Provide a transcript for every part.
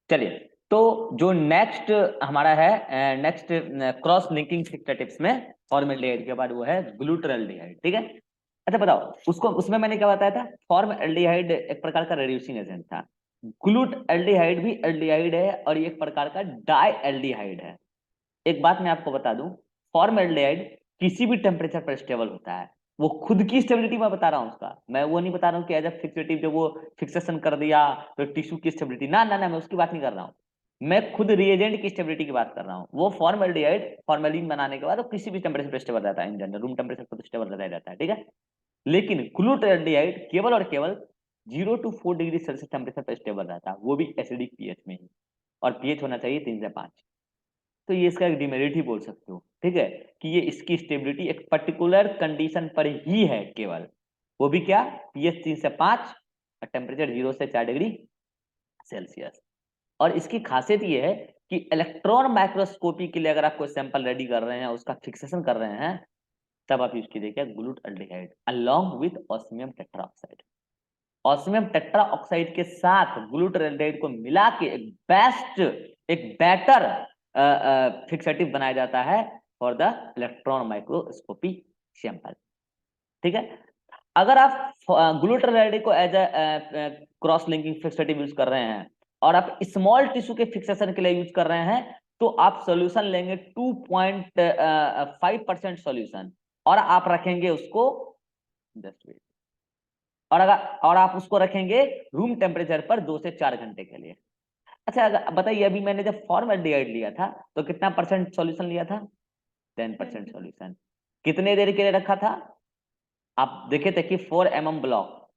चलिए, तो जो नेक्स्ट हमारा है, नेक्स्ट क्रॉस लिंकिंग सिक्टेटिव्स में फॉर्मल्डिहाइड के बाद वो है ग्लूटरल्डिहाइड। ठीक है, अच्छा बताओ, उसको उसमें मैंने क्या बताया था, फॉर्मल्डिहाइड एक प्रकार का रेड्यूसिंग एजेंट था, ग्लूटल्डिहाइड भी एल्डिहाइड है और ये एक प्रकार का डाइएल्डिहाइड है। एक बात मैं आपको बता दूं, फॉर्मल्डिहाइड किसी भी टेम्परेचर पर स्टेबल होता है। वो खुद की स्टेबिलिटी मैं बता रहा हूं उसका, मैं वो नहीं बता रहा हूं कि एज अ फिक्सेटिव जब वो फिक्सेशन कर दिया तो टिश्यू की स्टेबिलिटी, ना ना ना, मैं उसकी बात नहीं कर रहा हूँ। मैं खुद रिएजेंट की स्टेबिलिटी की बात कर रहा हूँ। वो फॉर्मल्डिहाइड फॉर्मेलिन बनाने के बाद वो किसी भी टेम्परेचर पर स्टेबल रहता है, इन जनरल रूम टेम्परेचर पर स्टेबल रहता ही रहता है। ठीक है, लेकिन ग्लूटाल्डिहाइड केवल और केवल 0 to 4 डिग्री सेल्सियस टेम्परेचर पर स्टेबल रहता है, वो भी एसिडिक पीएच में ही, और पीएच होना चाहिए 3 से 5। तो ये इसका एक डिमेरिट ही बोल सकते हो। ठीक है, कि ये इसकी स्टेबिलिटी एक पर्टिकुलर कंडीशन पर ही है केवल, वो भी क्या, पीएच 3 से 5 और टेम्परेचर 0 से 4 डिग्री सेल्सियस। और इसकी खासियत ये है कि इलेक्ट्रॉन माइक्रोस्कोपी के लिए अगर आप कोई सैंपल रेडी कर रहे हैं, उसका फिक्सेशन कर रहे हैं, तब आप यूज कीजिए ग्लूटाल्डिहाइड along with osmium tetroxide. Osmium tetroxide के साथ ग्लूटाल्डिहाइड को मिला के एक बेस्ट, एक बेटर फिक्सेटिव बनाया जाता है for the electron microscopy sample. ठीक है, अगर आप ग्लूटाल्डिहाइड को as a cross linking fixative use कर रहे हैं और आप स्मॉल टिश्यू के फिक्सेशन के लिए यूज कर रहे हैं, तो आप सोल्यूशन लेंगे 2.5% सोल्यूशन, और आप रखेंगे उसको, जस्ट वेट, और आप उसको रखेंगे रूम टेम्परेचर पर 2 से 4 घंटे के लिए। अच्छा बताइए, अभी मैंने जब फॉर्मल्डिहाइड लिया था तो कितना परसेंट सॉल्यूशन लिया था, 10% सॉल्यूशन। कितने देर के लिए रखा था, आप देखे थे कि 4 mm block,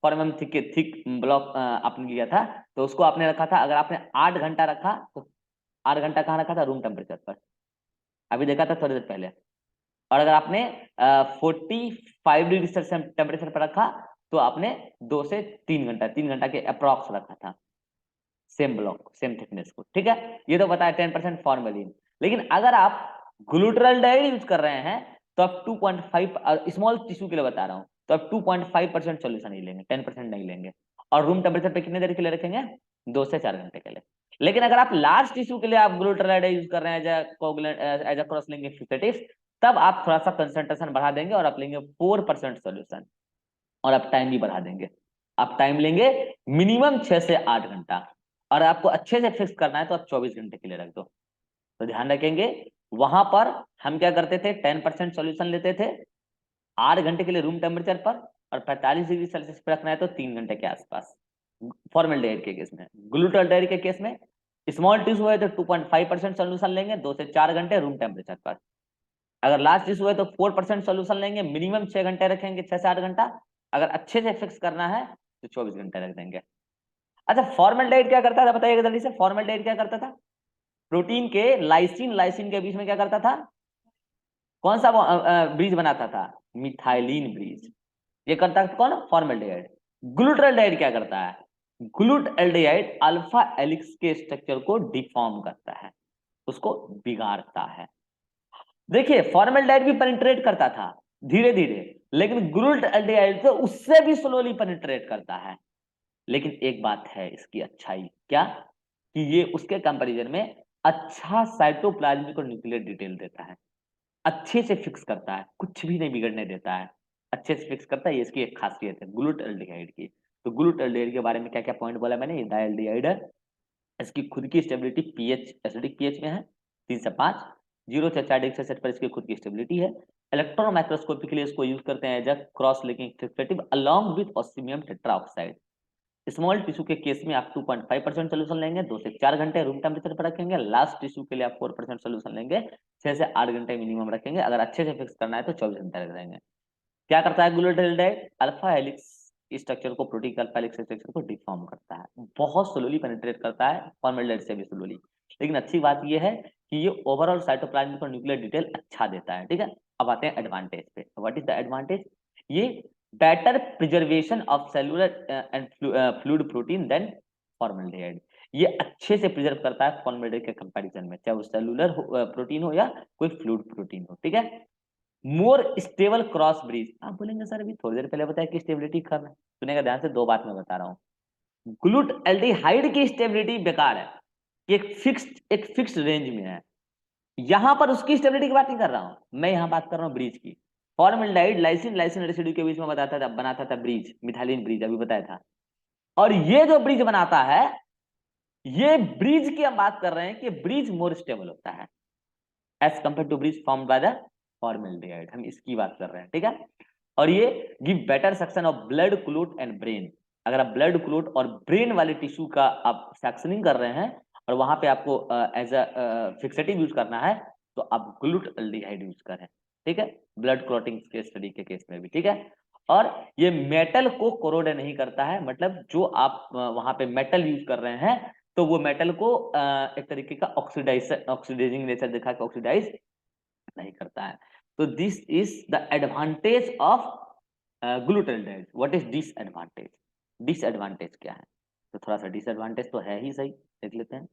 4 mm thick thick block आपने लिया था, तो उसको आपने रखा था, अगर आपने 8 घंटा रखा तो 8 घंटा कहाँ रखा था, रूम टेम्परेचर पर, अभी देखा था थोड़ी देर पहले। और अगर आपने 45 डिग्री सेल्सियस टेम्परेचर पर रखा तो आपने 2 से 3 घंटा, 3 घंटा के अप्रॉक्स रखा था, सेम ब्लॉक सेम थिकनेस को। ठीक है, ये तो बताया 10% फॉर्मेलिन। लेकिन अगर आप ग्लूटाल्डिहाइड यूज कर रहे हैं तो आप 2.5, स्मॉल टिश्यू के लिए बता रहा हूं, तो आप 2.5% सोल्यूशन ही लेंगे, 10% नहीं लेंगे। और रूम टेम्परेचर पे कितने देर के लिए रखेंगे, 2 से 4 घंटे के लिए। लेकिन अगर आप लार्ज टिश्यू के लिए आप ग्लूटाल्डिहाइड यूज कर रहे हैं as a cross linking fixative, तब आप थोड़ा सा कंसंट्रेशन बढ़ा देंगे और आप लेंगे 4% सोल्यूशन, और आप टाइम भी बढ़ा देंगे। आप टाइम लेंगे मिनिमम 6 से 8 घंटा, और आपको अच्छे से फिक्स करना है तो आप 24 घंटे के लिए रख दो। तो ध्यान रखेंगे, वहां पर हम क्या करते थे, 10% सोल्यूशन लेते थे 8 घंटे के लिए रूम टेम्परेचर पर, और 45 डिग्री सेल्सियस पर रखना है तो 3 घंटे के आसपास, फॉर्मल्डिहाइड के केस में। ग्लूटाल्डिहाइड के केस में स्मॉल टिश्यू है तो 2.5% सोल्यूशन लेंगे 2 से 4 घंटे रूम टेम्परेचर पर। अगर लास्ट इशू है तो 4% सोल्यूशन लेंगे, मिनिमम 6 घंटे रखेंगे, 6 से 8 घंटा। अगर अच्छे से फिक्स करना है तो 24 घंटे रख देंगे। अच्छा, फॉर्मल्डिहाइड क्या करता था बताइएगा जल्दी से, फॉर्मल्डिहाइड क्या करता था, प्रोटीन के लाइसिन लाइसिन के बीच में क्या करता था, कौन सा ब्रिज बनाता था, मिथाइलिन ब्रिज। ये करता है कौन, फॉर्मल्डिहाइड। ग्लूटाल्डिहाइड क्या करता है, ग्लूटाल्डिहाइड अल्फा हेलिक्स के स्ट्रक्चर को डिफॉर्म करता है, उसको बिगाड़ता है। देखिए, फॉर्मल्डिहाइड भी पेनिट्रेट करता था धीरे धीरे, लेकिन ग्लूटाल्डिहाइड तो उससे भी स्लोली पेनिट्रेट करता है। लेकिन एक बात है इसकी अच्छाई, क्या, कि ये उसके कंपैरिजन में अच्छा साइटोप्लाज्मिक और न्यूक्लियर डिटेल देता है, अच्छे से फिक्स करता है, कुछ भी नहीं बिगड़ने देता है, अच्छे से फिक्स करता है। ये इसकी एक खासियत है ग्लूटाल्डिहाइड की। तो ग्लूटाल्डिहाइड के बारे में क्या क्या पॉइंट बोला मैंने, ये डाइल्डिहाइड है, इसकी खुद की स्टेबिलिटी पीएच एसिडिक पीएच में है 3 से 5, 0 से 4 डिग्री सेल्सियस पर इसकी खुद की स्टेबिलिटी है। इलेक्ट्रॉन माइक्रोस्कोपी के लिए इसको यूज करते हैं as a cross linking fixative along with osmium tetroxide. Small tissue के केस में आप 2.5% सोल्यूशन लेंगे, 2 से 4 घंटे रूम टेम्परेचर पर रखेंगे। लास्ट टिश्यू के लिए आप 4% सोल्यूशन लेंगे, 6 से 8 घंटे मिनिमम रखेंगे। अगर अच्छे से फिक्स करना है तो 24 घंटे रख देंगे। क्या करता है ग्लूटाल्डिहाइड, अल्फा हेलिक्स स्ट्रक्चर को, प्रोटीन का अल्फा हेलिक्स स्ट्रक्चर को डिफॉर्म करता है, बहुत स्लोली पेनिट्रेट करता है, फॉर्मल्डिहाइड से भी स्लोली। लेकिन अच्छी बात यह है कि ये ओवरऑल साइटोप्लाज्मिक और न्यूक्लियर डिटेल अच्छा देता है। ठीक है, अब आते हैं एडवांटेज पे। व्हाट इज द एडवांटेज, ये better preservation of cellular and fluid protein than formaldehyde. ये अच्छे से प्रिजर्व करता है फॉर्मल्डिहाइड के कंपैरिजन में, चाहे वो सेलुलर प्रोटीन हो या कोई फ्लूइड प्रोटीन हो। ठीक है, मोर स्टेबल क्रॉस ब्रिज। आप बोलेंगे सर अभी थोड़ी देर पहले बताया कि स्टेबिलिटी कम है, सुनेगा ध्यान से, दो बात मैं बता रहा हूँ। ग्लूटाल्डिहाइड की स्टेबिलिटी बेकार है, एक फिक्स्ड रेंज में है। यहां पर उसकी स्टेबिलिटी की बात नहीं कर रहा हूं मैं, यहां बात कर रहा हूं ब्रिज की। फॉर्मल्डिहाइड लाइसिन रेसिड्यू के बीच में बनाता था ब्रिज, मिथाइलिन ब्रिज अभी बताया था। और ये जो ब्रिज बनाता है, ये ब्रिज की हम बात कर रहे हैं कि ब्रिज मोर स्टेबल होता है as compare to bridge formed by the formaldehyde, हम इसकी बात कर रहे हैं, ठीक है। और ये give better section of blood, clot and brain. अगर आप ब्लड, क्लूट और ब्रेन वाले टिश्यू का आप सेक्शनिंग कर रहे हैं और वहां पे आपको एज अ फिक्सेटिव यूज करना है, तो आप ग्लूटाल्डिहाइड यूज करें, ठीक है, ब्लड क्लॉटिंग के स्टडी के केस में भी, ठीक है। और ये मेटल को कोरोड नहीं करता है, मतलब जो आप वहां पे मेटल यूज कर रहे हैं तो वो मेटल को एक तरीके का ऑक्सीडाइजिंग नेचर दिखा के ऑक्सीडाइज नहीं करता है। तो this is the advantage of ग्लूटाल्डिहाइड। What is disadvantage? Disadvantage क्या है? तो थोड़ा सा डिसएडवांटेज तो है ही, सही देख लेते हैं।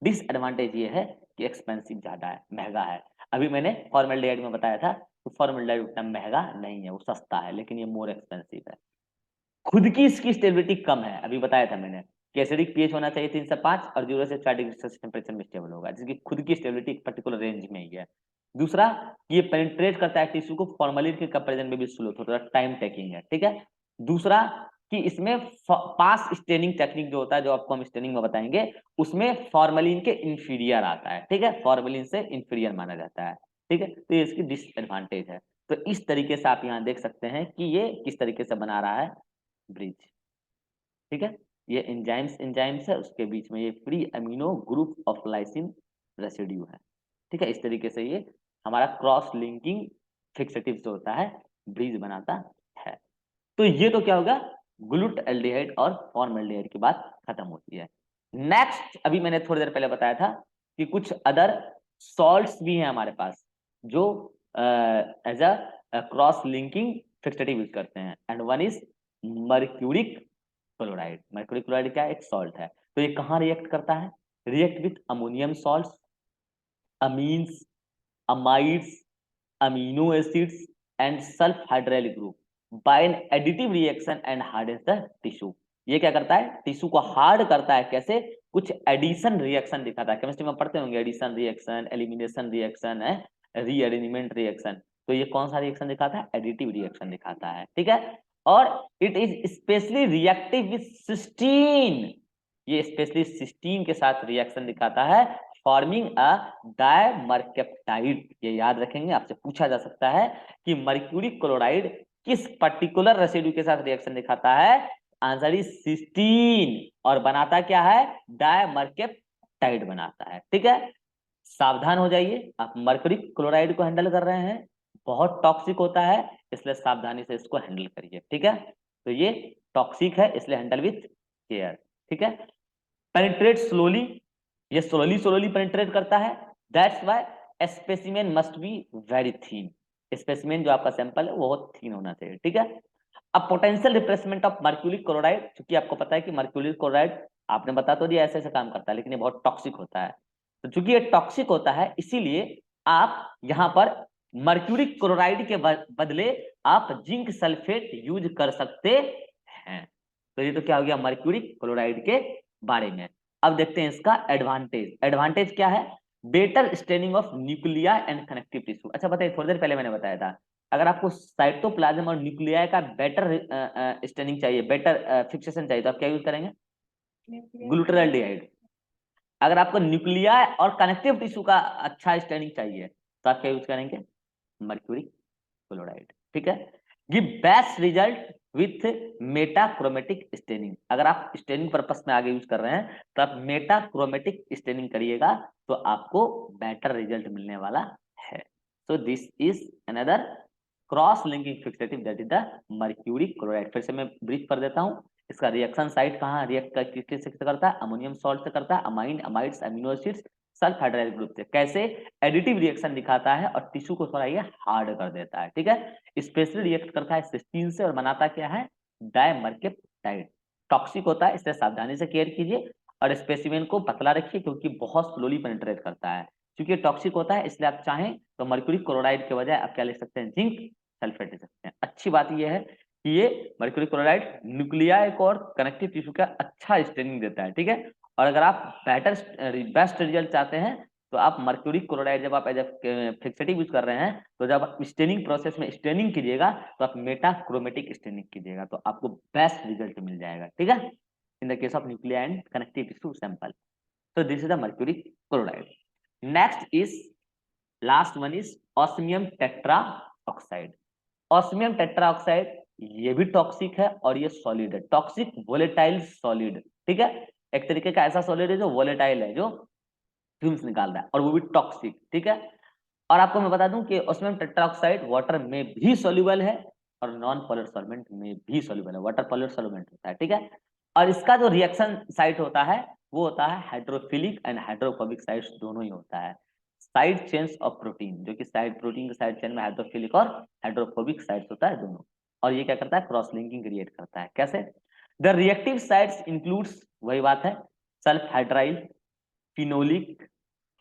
डिसएडवांटेज ये है कि एक्सपेंसिव ज्यादा है, महंगा है। अभी मैंने फॉर्मल्डिहाइड में बताया था तो फॉर्मल्डिहाइड उतना महंगा नहीं है, वो सस्ता है, लेकिन ये मोर एक्सपेंसिव है। खुद की इसकी स्टेबिलिटी कम है, अभी बताया था मैंने कि एसिडिक पीएच होना चाहिए 3 से 5 और 0 से 4 डिग्री सेल्सियस टेम्परेचर में स्टेबल होगा, जिसकी खुद की स्टेबिलिटी एक पर्टिकुलर रेंज में ही है। दूसरा, ये पेनिट्रेट करता है टिश्यू को, फॉर्मलिन के कंपैरिजन में भी स्लो, थोड़ा टाइम टेकिंग है, ठीक है। दूसरा कि इसमें पास स्टेनिंग टेक्निक जो होता है, जो आपको हम स्टेनिंग में बताएंगे, उसमें फॉर्मलिन के इंफीरियर आता है, ठीक है, फॉर्मलिन से इंफीरियर माना जाता है, ठीक है। तो ये इसकी डिसएडवांटेज है। तो इस तरीके से आप यहाँ देख सकते हैं कि ये किस तरीके से बना रहा है ब्रिज, ठीक है। ये एंजाइम्स है, उसके बीच में ये free amino group of lysine residue है, ठीक है। इस तरीके से ये हमारा क्रॉस लिंकिंग फिक्सेटिव जो होता है ब्रिज बनाता है। तो ये तो क्या होगा, ग्लूटाल्डिहाइड और फॉर्मल्डिहाइड की बात खत्म होती है। नेक्स्ट, अभी मैंने थोड़ी देर पहले बताया था कि कुछ अदर सॉल्ट्स भी हैं हमारे पास जो as a cross linking fixative use करते हैं, and one is mercuric chloride. Mercuric chloride क्या है? एक सॉल्ट है। तो ये कहाँ रिएक्ट करता है? React with ammonium salts, amines, amides, amino acids and sulphydryl group by an additive reaction and hardens the tissue. ये क्या करता है? टिश्यू को हार्ड करता है। कैसे? कुछ एडिशन रिएक्शन दिखाता है, केमिस्ट्री में पढ़ते होंगे, एडिशन रिएक्शन, एलिमिनेशन रिएक्शन है, रीअरेंजमेंट रिएक्शन। तो ये कौन सा रिएक्शन दिखाता है? एडिटिव रिएक्शन दिखाता है, ठीक है। और it is specially reactive with cysteine, ये स्पेशली सिस्टीन के साथ रिएक्शन दिखाता है, फॉर्मिंग अ डायमरकेप्टाइड। ये याद रखेंगे, आपसे पूछा जा सकता है कि मर्क्यूरी क्लोराइड किस पर्टिकुलर रेसिड्यू के साथ रिएक्शन दिखाता है? Answer is cysteine. और बनाता क्या है? डायमरकेप्टाइड बनाता है, ठीक है। सावधान हो जाइए, आप मर्क्यूरी क्लोराइड को हैंडल कर रहे हैं, बहुत टॉक्सिक होता है, इसलिए सावधानी से इसको हैंडल करिए, ठीक है। तो ये टॉक्सिक है, इसलिए हैंडल विथ केयर, ठीक है। पेनिट्रेट स्लोली, ये स्लोली पेनिट्रेट करता है, that's why specimen must be very thin. Specimen जो आपका सैंपल है वो बहुत थीन होना चाहिए, ठीक है। अब potential replacement of mercuric chloride, क्योंकि आपको पता है कि मर्क्यूरिक क्लोराइड आपने बता तो दिया ऐसे ऐसे काम करता है, लेकिन ये बहुत टॉक्सिक होता है। तो चूंकि ये टॉक्सिक होता है, इसीलिए आप यहाँ पर मर्क्यूरिक क्लोराइड के बदले आप जिंक सल्फेट यूज कर सकते हैं। तो ये तो क्या हो गया मर्क्यूरिक क्लोराइड के बारे में। अब देखते हैं इसका एडवांटेज। एडवांटेज क्या है? Better staining of nuclei and connective tissue. अच्छा बताइए, थोड़ी देर पहले मैंने बताया था, अगर आपको साइटोप्लाज्म और न्यूक्लियाई का बेटर स्टेनिंग चाहिए, बेटर फिक्सेशन चाहिए, तो आप क्या यूज करेंगे? ग्लूटाल्डिहाइड। अगर आपको न्यूक्लियाई और कनेक्टिव टिश्यू का अच्छा स्टेनिंग चाहिए, तो आप क्या यूज करेंगे? मर्क्यूरी क्लोराइड, ठीक है। Give best result with metachromatic staining. अगर आप स्टेनिंग पर्पस में आगे यूज कर रहे हैं तो आप मेटाक्रोमेटिक स्टेनिंग करिएगा, तो आपको बेटर रिजल्ट मिलने वाला है। So this is another cross linking fixative, that is the mercury chloride. फिर से मैं ब्रीफ कर देता हूं, इसका रिएक्शन साइट कहाँ रिएक्ट किससे करता है? अमोनियम सॉल्ट से करता है, amine, amides, amino acids, sulphydryl group से। कैसे? एडिटिव रिएक्शन दिखाता है और टिश्यू को थोड़ा ये हार्ड कर देता है, ठीक है। स्पेशली रिएक्ट करता है सिस्टीन से और बनाता क्या है? डायमरकेप्टाइड। टॉक्सिक होता है, इसलिए सावधानी से केयर कीजिए और स्पेसिमेन को पतला रखिए, क्योंकि बहुत स्लोली पेनिट्रेट करता है। क्योंकि टॉक्सिक होता है, इसलिए आप चाहें तो मर्क्यूरी क्लोराइड के बजाय आप क्या ले सकते हैं? जिंक सल्फेट ले सकते हैं। अच्छी बात यह है कि ये मर्क्यूरी क्लोराइड न्यूक्लियाई को और कनेक्टिव टिश्यू का अच्छा स्टेनिंग देता है, ठीक है। और अगर आप बेस्ट रिजल्ट चाहते हैं तो आप मर्क्यूरी क्लोराइड जब आप एज ए फिक्सेटिव यूज कर रहे हैं तो जब आप स्टेनिंग प्रोसेस में स्टेनिंग कीजिएगा तो आप मेटाक्रोमेटिक स्टेनिंग कीजिएगा तो आपको बेस्ट रिजल्ट मिल जाएगा, ठीक है, in the case of nuclei and connective tissue sample. So this is the mercury chloride. Next is last one is osmium tetraoxide. Osmium tetraoxide ये भी टॉक्सिक है और ये सॉलिड है, टॉक्सिक वोलेटाइल सॉलिड, ठीक है। एक तरीके का ऐसा सॉलिड है जो वोलेटाइल है, जो फ्यूम्स निकाल रहा है और वो भी टॉक्सिक, ठीक है। और आपको मैं बता दूं कि ऑस्मियम टेट्राऑक्साइड वाटर में भी सॉल्युबल है और नॉन पोलर सॉल्वेंट में भी सॉल्युबल है, वाटर पोलर सॉल्वेंट होता है, ठीक है। और इसका जो रिएक्शन साइट होता है वो होता है हाइड्रोफिलिक एंड हाइड्रोफोबिक साइट्स दोनों ही होता है। साइड चेन्स ऑफ प्रोटीन, जो कि साइड प्रोटीन के साइड चेन में हाइड्रोफिलिक और हाइड्रोफोबिक साइट्स होता है दोनों। और ये क्या करता है, क्रॉस लिंकिंग क्रिएट करता है। कैसे? द रिएक्टिव साइट्स इंक्लूड्स, वही बात है, sulphydryl, phenolic,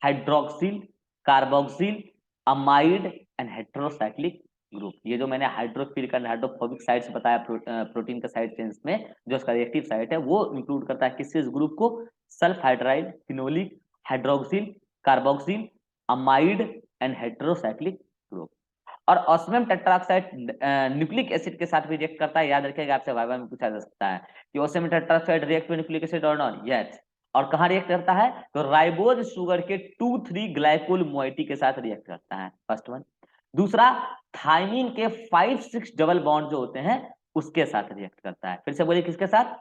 hydroxyl, carboxyl, amide and heterocyclic group. ये जो मैंने हाइड्रोफिलिक एंड हाइड्रोफोबिक साइट्स बताया प्रोटीन के साइड चेन्स में, जो उसका रिएक्टिव साइट है वो इंक्लूड करता है किस ग्रुप को, sulphydryl, phenolic, hydroxyl, carboxyl, amide and heterocyclic group. और ऑस्मियम टेट्राऑक्साइड न्यूक्लिक एसिड के साथ भी रिएक्ट करता है, याद रखिएगा, आपसे वाइवा में पूछा जा सकता है कि osmium tetroxide react with nucleic acid और नॉट, यस। और कहां रिएक्ट करता है, तो राइबोज शुगर के 2,3 ग्लाइकोल मोइटी के साथ रिएक्ट करता है, फर्स्ट वन। दूसरा, थाइमिन के 5,6 डबल बॉन्ड जो होते हैं उसके साथ रिएक्ट करता है। फिर से बोलिए, किसके साथ,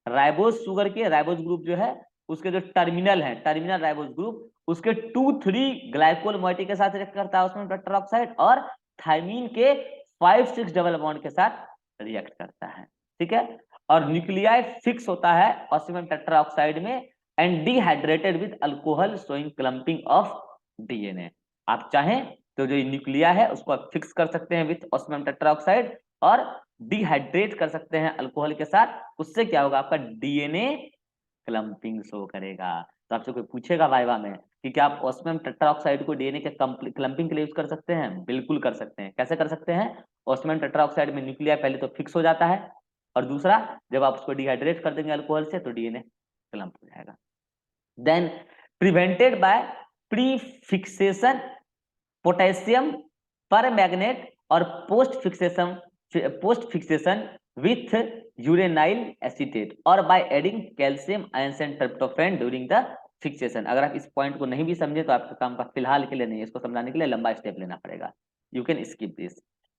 राइबोज शुगर के, राइबोज ग्रुप जो है उसके जो टर्मिनल है, टर्मिनल राइबोज ग्रुप, उसके 2,3 ग्लाइकोल मोइटी के साथ रिएक्ट करता है ऑस्मियम टेट्राऑक्साइड, और थाइमिन के 5,6 डबल बॉन्ड के साथ रिएक्ट करता है, ठीक है। और न्यूक्लियाई फिक्स होता है ऑस्मियम टेट्राऑक्साइड में and dehydrated with alcohol showing clumping of DNA. आप चाहें तो जो न्यूक्लिया है उसको आप फिक्स कर सकते हैं विद ऑस्मियम टेट्राऑक्साइड और डिहाइड्रेट कर सकते हैं अल्कोहल के साथ, उससे क्या होगा, आपका डीएनए क्लम्पिंग शो करेगा। तो आपसे कोई पूछेगा वाइवा में कि क्या आप ऑस्मियम टेट्राऑक्साइड को डीएनए के क्लम्पिंग के लिए यूज कर सकते हैं, बिल्कुल कर सकते हैं। कैसे कर सकते हैं, ऑस्मियम टेट्राऑक्साइड में न्यूक्लिया पहले तो फिक्स हो जाता है और दूसरा जब आप उसको डिहाइड्रेट कर देंगे अल्कोहल से तो डीएनए क्लम्प हो जाएगा। देन प्रिवेंटेड बाय प्रीफिक्सेशन पोटेशियम पर मैग्नेट और पोस्ट फिक्सेशन विथ यूरेनाइल एसीटेट और by adding calcium ions and tryptophan during the fixation. अगर आप इस पॉइंट को नहीं भी समझे तो आपका काम का फिलहाल के लिए नहीं है, इसको समझाने के लिए लंबा स्टेप लेना पड़ेगा, यू कैन स्किप दिस।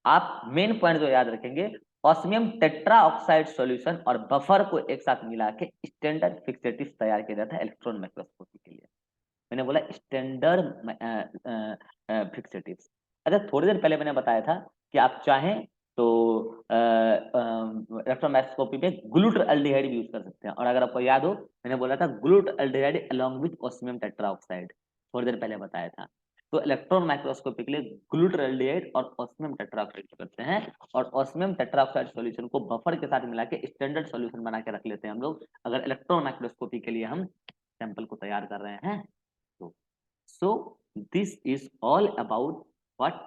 आप मेन पॉइंट जो याद रखेंगे, ऑस्मियम टेट्राऑक्साइड सॉल्यूशन और बफर को एक साथ मिला के स्टैंडर्ड फिक्सेटिव तैयार किया जाता है इलेक्ट्रॉन माइक्रोस्कोपी के लिए। मैंने बोला स्टैंडर्ड फिक्सेटिव्स। अच्छा, थोड़ी देर पहले मैंने बताया था कि आप चाहें तो इलेक्ट्रॉन माइक्रोस्कोपी में ग्लूटाल्डिहाइड भी यूज कर सकते हैं। और अगर आपको याद हो, मैंने बोला था ग्लूटाल्डिहाइड अलोंग विद ऑस्मियम टेट्राऑक्साइड, थोड़ी देर पहले बताया था। तो इलेक्ट्रॉन माइक्रोस्कोपी के लिए ग्लूटाल्डिहाइड और ऑस्मियम टेट्राऑक्साइड करते हैं और ऑस्मियम टेट्राऑक्साइड सॉल्यूशन को बफर के साथ मिला के स्टैंडर्ड सॉल्यूशन बना के रख लेते हैं हम लोग, अगर इलेक्ट्रॉन माइक्रोस्कोपी के लिए हम सैंपल को तैयार कर रहे हैं तो। So this is all about what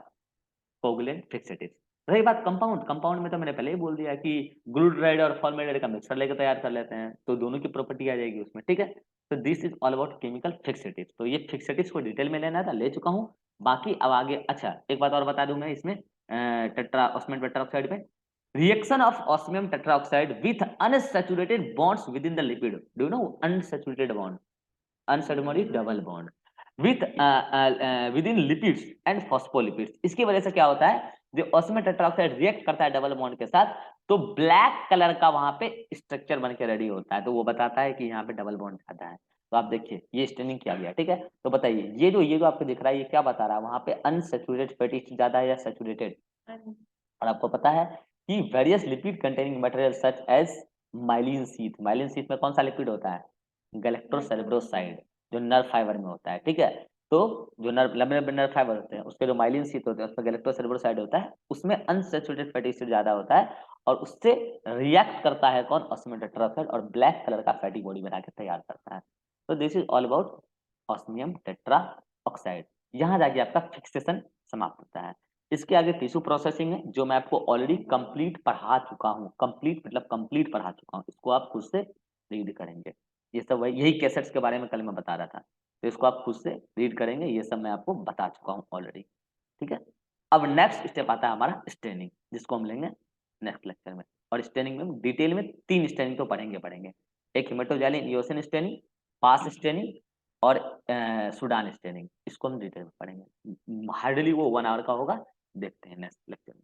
covalent fixative. रही बात कंपाउंड, कंपाउंड में तो मैंने पहले ही बोल दिया कि ग्लूटाराइड और फॉर्मेल्डिहाइड का मिक्सर लेकर तैयार कर लेते हैं तो दोनों की प्रॉपर्टी आ जाएगी उसमें, ठीक है। तो this is all about chemical fixative. तो ये फिक्सेटिव को डिटेल में लेना था, ले चुका हूँ। बाकी अब आगे, अच्छा एक बात और बता दूं मैं इसमें ऑस्मियम टेट्राऑक्साइड में, reaction of osmium tetroxide with unsaturated bonds with in the lipid, do you know unsaturated bond, unsaturated double bond with with in lipids and phospholipids. इसकी वजह से क्या होता है, जो ऑस्मियम टेट्राऑक्साइड रिएक्ट करता है डबल बॉन्ड के साथ तो ब्लैक कलर का वहां पे स्ट्रक्चर बन के रेडी होता है, तो वो बताता है कि यहाँ पे डबल बॉन्ड ज्यादा है। तो आप देखिए ये स्टेनिंग किया गया, ठीक है। तो बताइए ये जो आपको दिख रहा है ये क्या बता रहा है, वहां पे अनसैचुरेटेड फैटी एसिड ज्यादा है या सैचुरेटेड। और आपको पता है कि various lipid containing material such as myelin sheath, myelin sheath में कौन सा लिपिड होता है, गैलेक्टोसेरेब्रोसाइड, जो नर्व फाइबर में होता है, ठीक है। तो जो लंबे नर्व फाइबर होते हैं उसके जो माइलिन शीथ होते हैं उसमें गैलेक्टोसेरेब्रोसाइड होता है, उसमें अनसैचुरेटेड फैटी एसिड ज्यादा होता है और उससे रिएक्ट करता है कौन, ऑस्मियम टेट्राऑक्साइड, और ब्लैक कलर का फैटी बॉडी बना के तैयार करता है। तो this is all about osmium tetroxide. यहाँ जाके आपका फिक्सेशन समाप्त होता है। इसके आगे टिश्यू प्रोसेसिंग है, जो मैं आपको ऑलरेडी कंप्लीट पढ़ा चुका हूँ। कंप्लीट मतलब कंप्लीट पढ़ा चुका हूँ, इसको आप खुद से रीड करेंगे। ये सब वही यही कैसेट्स के बारे में कल मैं बता रहा था, तो इसको आप खुद से रीड करेंगे, ये सब मैं आपको बता चुका हूँ ऑलरेडी। ठीक है, अब नेक्स्ट स्टेप आता है हमारा स्टेनिंग, जिसको हम लेंगे नेक्स्ट लेक्चर में। और स्टेनिंग में हम डिटेल में 3 स्टेनिंग तो पढ़ेंगे। एक हेमेटोजाइलिन इओसिन स्टेनिंग, पास स्टेनिंग और सूडान स्टेनिंग, इसको हम डिटेल में पढ़ेंगे। हार्डली वो 1 आवर का होगा, देखते हैं नेक्स्ट लेक्चर में।